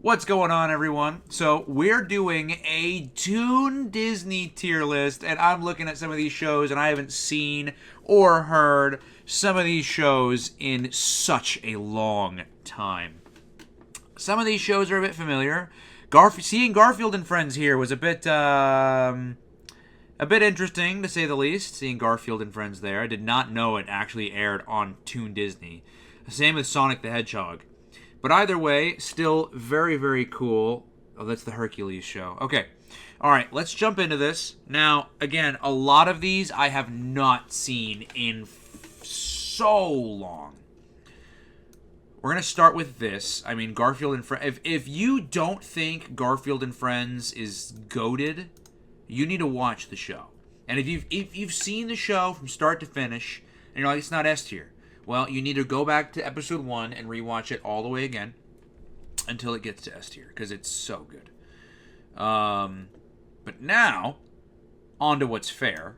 What's going on, everyone? So we're doing a Toon Disney tier list, and I'm looking at some of these shows, and I haven't seen or heard some of these shows in such a long time. Some of these shows are a bit familiar. Seeing Garfield and Friends here was a bit interesting, to say the least. Seeing Garfield and Friends there, I did not know it actually aired on Toon Disney. Same with Sonic the Hedgehog. But either way, still very, very cool. Oh, that's the Hercules show. Okay. All right, let's jump into this. Now, again, a lot of these I have not seen in so long. We're going to start with this. I mean, Garfield and Friends. If you don't think Garfield and Friends is goated, you need to watch the show. And if you've seen the show from start to finish, and you're like, it's not S tier, well, you need to go back to episode 1 and rewatch it all the way again until it gets to S tier, because it's so good. But now, on to what's fair.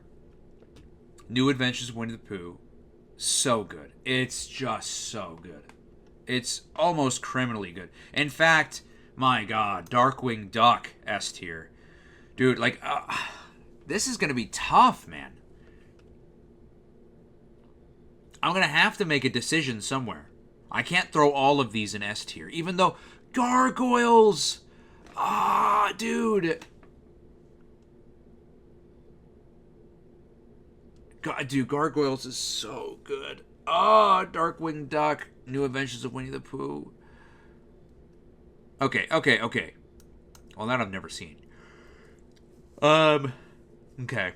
New Adventures of Winnie the Pooh. So good. It's just so good. It's almost criminally good. In fact, my God, Darkwing Duck S tier. Dude, like, this is going to be tough, man. I'm going to have to make a decision somewhere. I can't throw all of these in S tier, even though Gargoyles! Dude. God, dude, Gargoyles is so good. Darkwing Duck, New Adventures of Winnie the Pooh. Okay. Well, that I've never seen. Okay.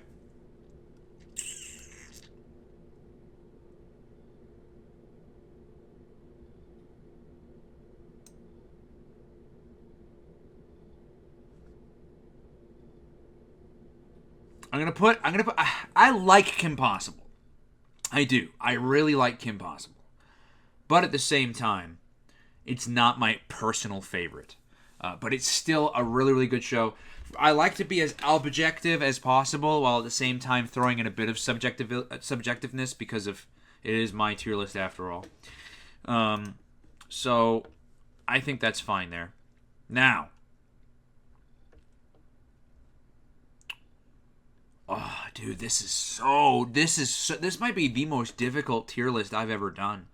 I like Kim Possible. I do. I really like Kim Possible. But at the same time, it's not my personal favorite. But it's still a really, really good show. I like to be as objective as possible, while at the same time throwing in a bit of subjectiveness, because it is my tier list after all. So I think that's fine there. Now, oh, dude, this might be the most difficult tier list I've ever done.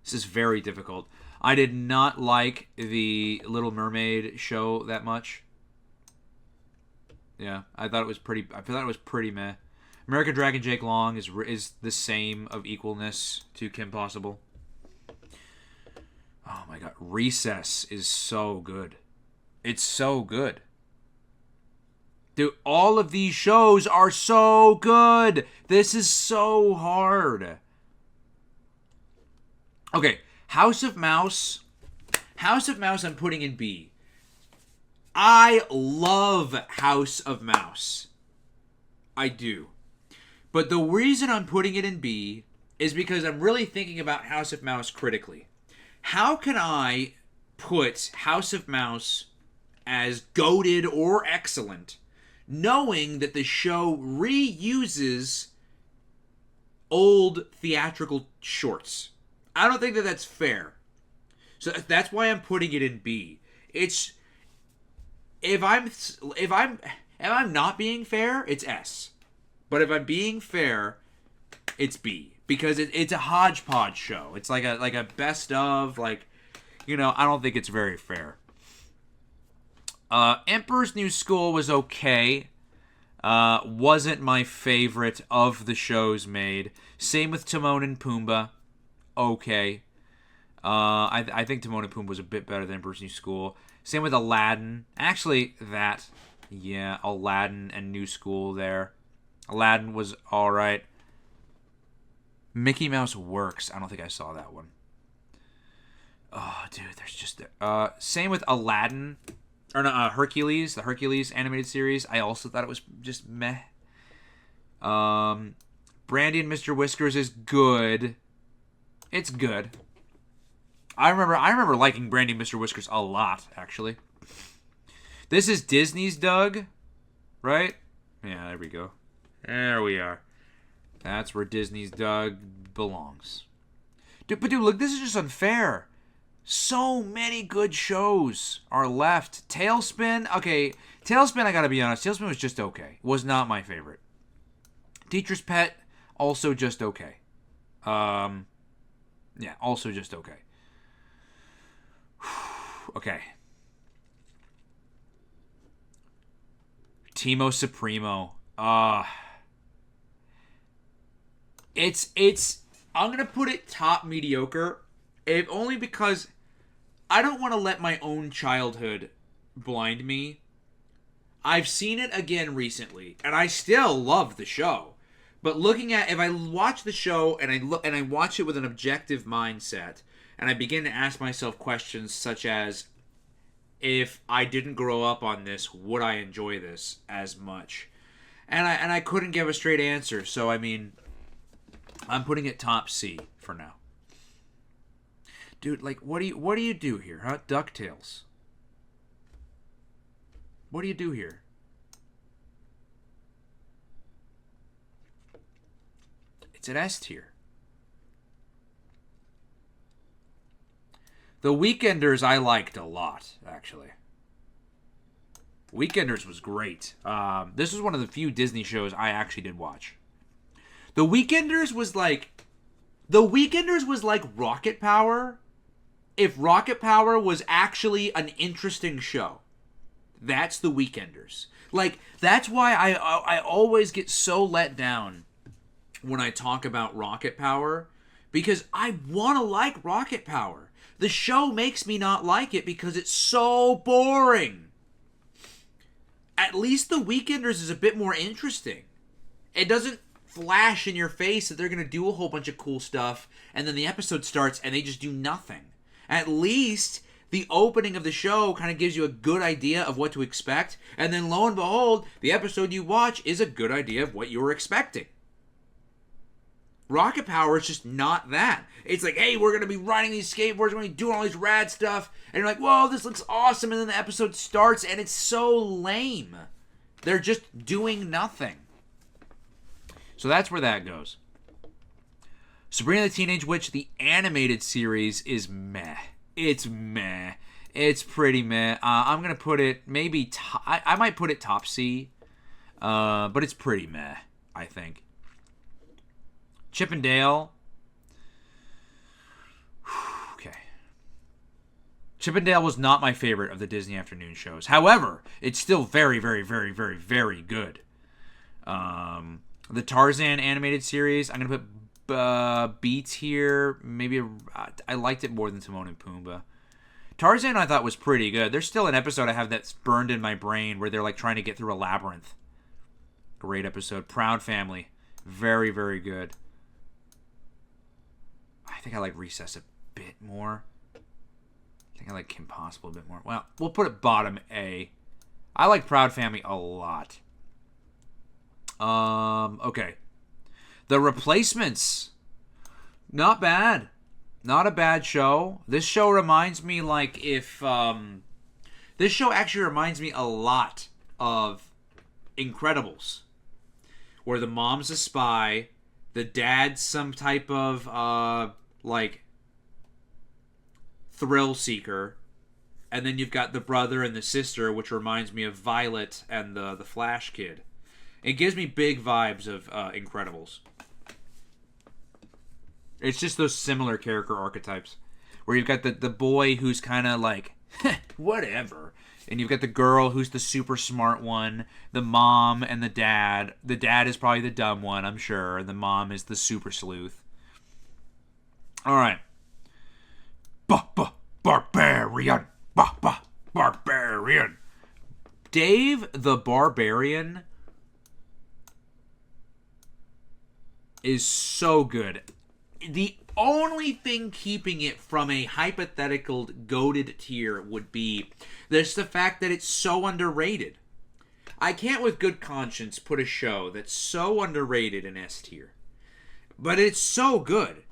This is very difficult. I did not like the Little Mermaid show that much. Yeah, I thought it was pretty meh. American Dragon Jake Long is the same of equalness to Kim Possible. Oh my God, Recess is so good. It's so good. Dude, all of these shows are so good. This is so hard. Okay, House of Mouse. I'm putting in B. I love House of Mouse. I do. But the reason I'm putting it in B is because I'm really thinking about House of Mouse critically. How can I put House of Mouse as goated or excellent, knowing that the show reuses old theatrical shorts? I don't think that that's fair. So that's why I'm putting it in B. It's if I'm not being fair, it's S. But if I'm being fair, it's B, because it's a hodgepodge show. It's like a best of, I don't think it's very fair. Emperor's New School was okay. Wasn't my favorite of the shows made. Same with Timon and Pumbaa. Okay. I think Timon and Pumbaa was a bit better than Emperor's New School. Same with Aladdin. Actually, Aladdin and New School there. Aladdin was alright. Mickey Mouse Works. I don't think I saw that one. Oh, dude, there's just... same with Aladdin. Or no, Hercules. The Hercules animated series. I also thought it was just meh. Brandy and Mr. Whiskers is good. It's good. I remember liking Brandy and Mr. Whiskers a lot, actually. This is Disney's Doug, right? Yeah, there we go. There we are. That's where Disney's Doug belongs. Dude, look, this is just unfair. So many good shows are left. Tailspin, okay. Tailspin, I gotta be honest, Tailspin was just okay. Was not my favorite. Teacher's Pet, also just okay. Yeah, also just okay. Okay. Timo Supremo. It's I'm gonna put it top mediocre, if only because I don't want to let my own childhood blind me. I've seen it again recently, and I still love the show. But looking at if I watch the show and I watch it with an objective mindset, and I begin to ask myself questions such as, if I didn't grow up on this, would I enjoy this as much? And I couldn't give a straight answer. So I mean, I'm putting it top C for now. Dude, like, what do you do here, huh? DuckTales. What do you do here? It's an S tier. The Weekenders I liked a lot, actually. Weekenders was great. This was one of the few Disney shows I actually did watch. The Weekenders was like Rocket Power, if Rocket Power was actually an interesting show. That's The Weekenders. Like, that's why I always get so let down when I talk about Rocket Power, because I want to like Rocket Power. The show makes me not like it because it's so boring. At least The Weekenders is a bit more interesting. It doesn't flash in your face that they're going to do a whole bunch of cool stuff, and then the episode starts and they just do nothing. At least the opening of the show kind of gives you a good idea of what to expect, and then lo and behold, the episode you watch is a good idea of what you were expecting. Rocket Power is just not that. It's like, hey, we're going to be riding these skateboards, we're going to be doing all these rad stuff, and you're like, whoa, this looks awesome, and then the episode starts, and it's so lame. They're just doing nothing. So that's where that goes. Sabrina the Teenage Witch, the animated series, is meh. It's meh. It's pretty meh. I'm going to put it maybe I might put it top C, but it's pretty meh, I think. Chip and Dale. Okay. Chip and Dale was not my favorite of the Disney afternoon shows. However, it's still very, very, very, very, very good. The Tarzan animated series, I'm going to put B tier. Maybe I liked it more than Timon and Pumbaa. Tarzan I thought was pretty good. There's still an episode I have that's burned in my brain where they're like trying to get through a labyrinth. Great episode. Proud Family. Very, very good. I think I like Recess a bit more. I think I like Kim Possible a bit more. Well, we'll put it bottom A. I like Proud Family a lot. Okay. The Replacements. Not bad. Not a bad show. This show reminds me like if... this show actually reminds me a lot of Incredibles. Where the mom's a spy, the dad's some type of, like, thrill seeker, and then you've got the brother and the sister, which reminds me of Violet and the Flash kid. It gives me big vibes of Incredibles. It's just those similar character archetypes, where you've got the boy who's kind of like, whatever, and you've got the girl who's the super smart one, the mom and the dad. The dad is probably the dumb one, I'm sure, and the mom is the super sleuth. All right. Barbarian. Barbarian. Dave the Barbarian is so good. The only thing keeping it from a hypothetical goated tier would be there's the fact that it's so underrated. I can't with good conscience put a show that's so underrated in S tier. But it's so good.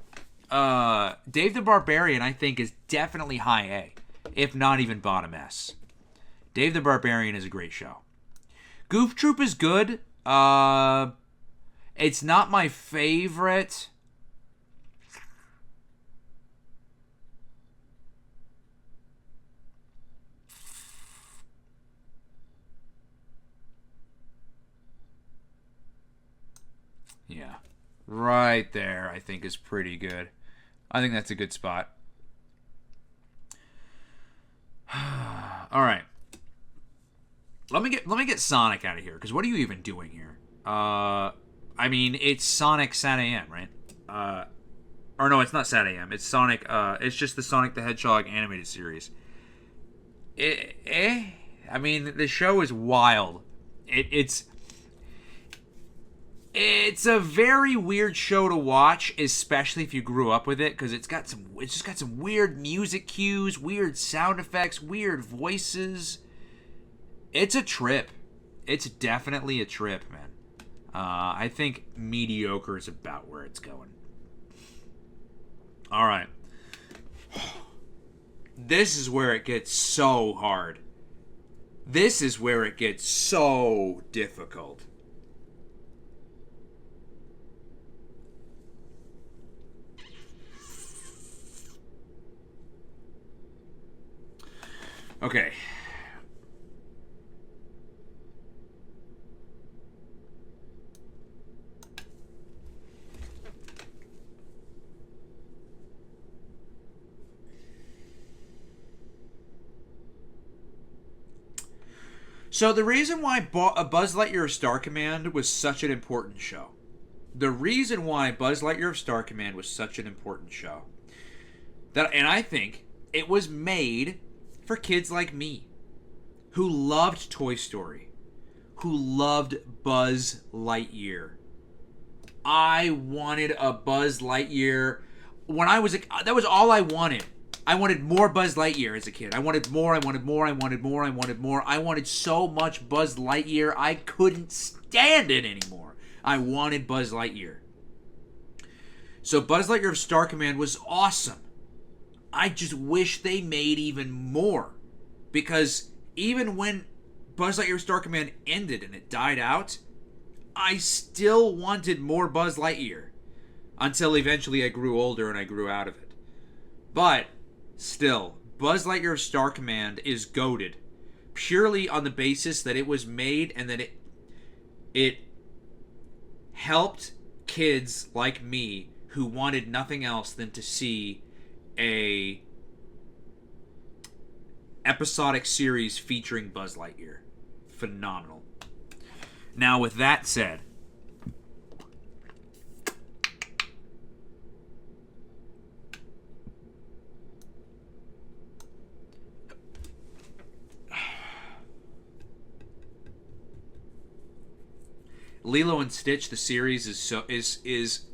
Dave the Barbarian, I think, is definitely high A, if not even bottom S. Dave the Barbarian is a great show. Goof Troop is good. It's not my favorite. Yeah. Right there, I think, is pretty good. I think that's a good spot. All right. Let me get Sonic out of here, because what are you even doing here? I mean, it's Sonic Sat AM, right? Or no, it's not Sat AM. It's Sonic. It's just the Sonic the Hedgehog animated series. I mean, the show is wild. It's a very weird show to watch, especially if you grew up with it, because it's just got some weird music cues, weird sound effects, weird voices. It's a trip. It's definitely a trip, man. I think mediocre is about where it's going. All right. This is where it gets so hard. This is where it gets so difficult. Okay. So the reason why Buzz Lightyear of Star Command was such an important show. The reason why Buzz Lightyear of Star Command was such an important show. And I think it was made for kids like me, who loved Toy Story, who loved Buzz Lightyear. I wanted a Buzz Lightyear. That was all I wanted. I wanted more Buzz Lightyear as a kid. I wanted more. I wanted so much Buzz Lightyear, I couldn't stand it anymore. I wanted Buzz Lightyear. So Buzz Lightyear of Star Command was awesome. I just wish they made even more. Because even when Buzz Lightyear of Star Command ended and it died out, I still wanted more Buzz Lightyear. Until eventually I grew older and I grew out of it. But still, Buzz Lightyear of Star Command is goated purely on the basis that it was made and that it helped kids like me who wanted nothing else than to see a episodic series featuring Buzz Lightyear. Phenomenal. Now, with that said, Lilo and Stitch, the series, is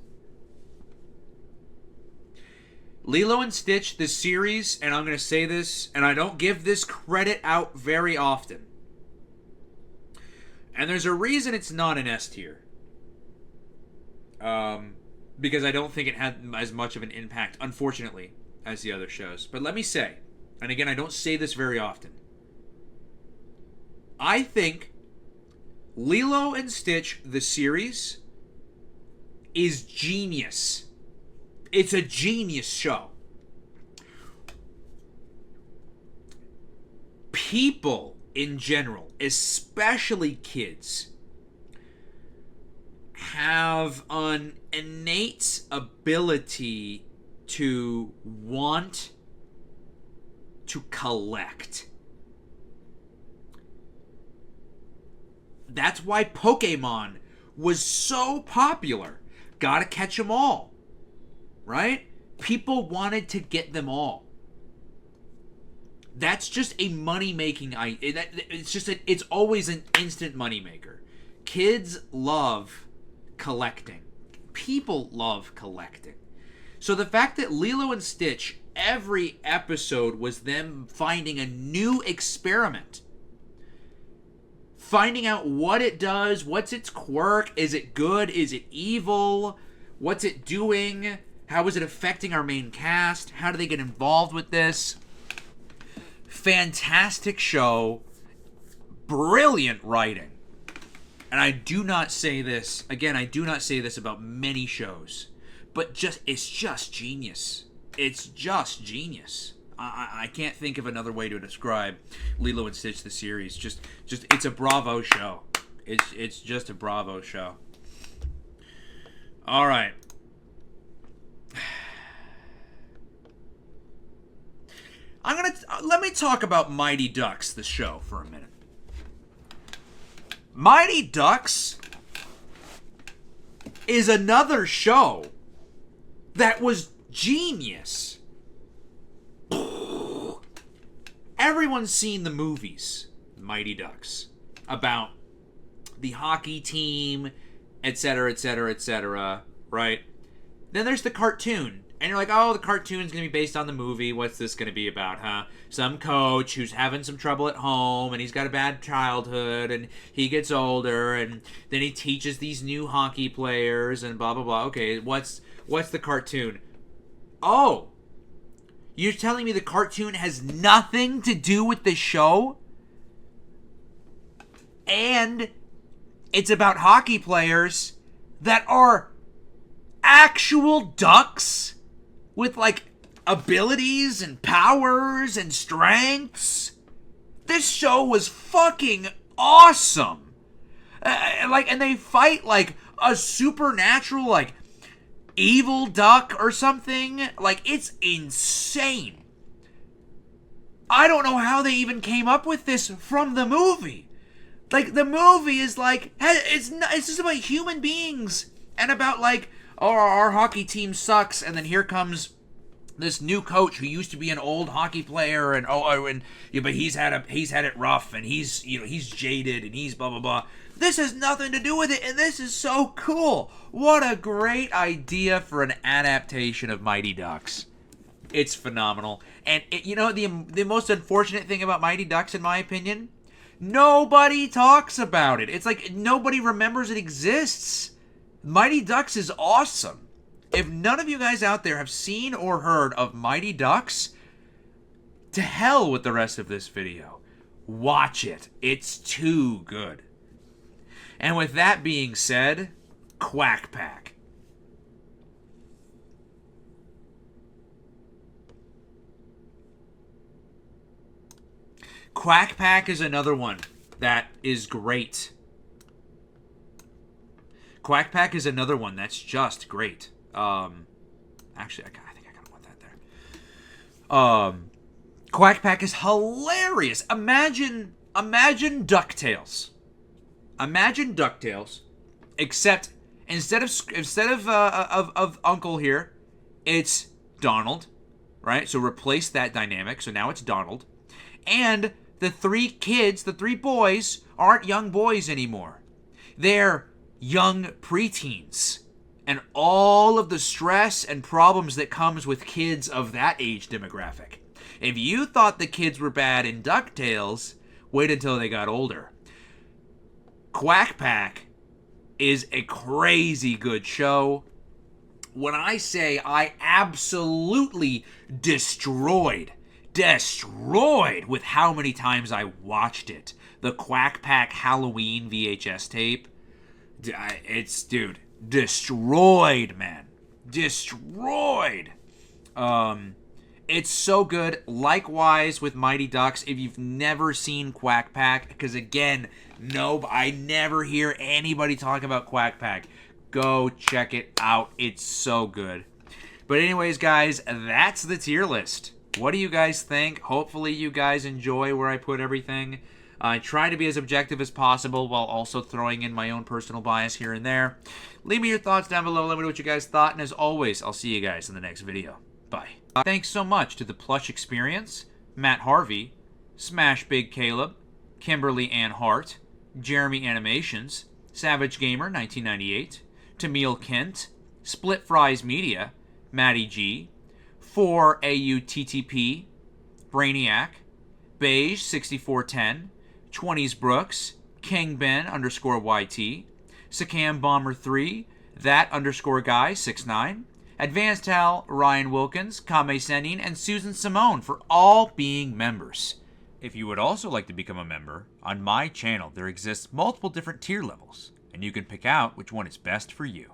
Lilo and Stitch, the series, and I'm going to say this, and I don't give this credit out very often. And there's a reason it's not an S tier. Because I don't think it had as much of an impact, unfortunately, as the other shows. But let me say, and again, I don't say this very often, I think Lilo and Stitch, the series, is genius. It's a genius show. People in general, especially kids, have an innate ability to want to collect. That's why Pokemon was so popular. Gotta catch them all. Right? People wanted to get them all. That's just a money-making... It's always an instant money-maker. Kids love collecting. People love collecting. So the fact that Lilo and Stitch, every episode was them finding a new experiment. Finding out what it does, what's its quirk, is it good, is it evil, what's it doing, how is it affecting our main cast, how do they get involved with this. Fantastic show, brilliant writing. And I do not say this, again, I do not say this about many shows, but it's just genius. It's just genius. I can't think of another way to describe Lilo and Stitch, the series. Just it's a bravo show. It's just a bravo show. All right. Let me talk about Mighty Ducks, the show, for a minute. Mighty Ducks is another show that was genius. Everyone's seen the movies, Mighty Ducks, about the hockey team, etc., etc., etc., right? Then there's the cartoon. And you're like, oh, the cartoon's going to be based on the movie. What's this going to be about, huh? Some coach who's having some trouble at home, and he's got a bad childhood, and he gets older, and then he teaches these new hockey players, and blah, blah, blah. Okay, what's the cartoon? Oh, you're telling me the cartoon has nothing to do with the show? And it's about hockey players that are actual ducks? With, like, abilities and powers and strengths. This show was fucking awesome. And they fight, like, a supernatural, like, evil duck or something. Like, it's insane. I don't know how they even came up with this from the movie. Like, the movie is, like, it's just about human beings. And about, like, oh, our hockey team sucks, and then here comes this new coach who used to be an old hockey player, and but he's had it rough, and he's jaded, and he's blah blah blah. This has nothing to do with it, and this is so cool. What a great idea for an adaptation of Mighty Ducks. It's phenomenal, and the most unfortunate thing about Mighty Ducks, in my opinion, nobody talks about it. It's like nobody remembers it exists. Mighty Ducks is awesome. If none of you guys out there have seen or heard of Mighty Ducks, to hell with the rest of this video. Watch it. It's too good. And with that being said, Quack Pack. Quack Pack is another one that is great. Quack Pack is another one that's just great. Actually, I think I kind of want that there. Quack Pack is hilarious. Imagine DuckTales. Imagine DuckTales, except instead of Uncle here, it's Donald, right? So replace that dynamic. So now it's Donald, and the three kids, the three boys, aren't young boys anymore. They're young preteens, and all of the stress and problems that comes with kids of that age demographic. If you thought the kids were bad in DuckTales, wait until they got older. Quack Pack is a crazy good show. When I say I absolutely destroyed with how many times I watched it. The Quack Pack Halloween VHS tape. It's, dude, destroyed, man. Destroyed. It's so good. Likewise with Mighty Ducks, if you've never seen Quack Pack, because again, I never hear anybody talk about Quack Pack. Go check it out. It's so good. But anyways, guys, that's the tier list. What do you guys think? Hopefully you guys enjoy where I put everything. I try to be as objective as possible while also throwing in my own personal bias here and there. Leave me your thoughts down below. Let me know what you guys thought. And as always, I'll see you guys in the next video. Bye. Thanks so much to The Plush Experience, Matt Harvey, Smash Big Caleb, Kimberly Ann Hart, Jeremy Animations, Savage Gamer 1998, Tamil Kent, Split Fries Media, Matty G, 4AUTTP, Brainiac, Beige 6410, 20s Brooks, King Ben _YT, Sakam Bomber 3, That _Guy 69, Advanced Hal, Ryan Wilkins, Kame Senin, and Susan Simone for all being members. If you would also like to become a member, on my channel there exists multiple different tier levels, and you can pick out which one is best for you.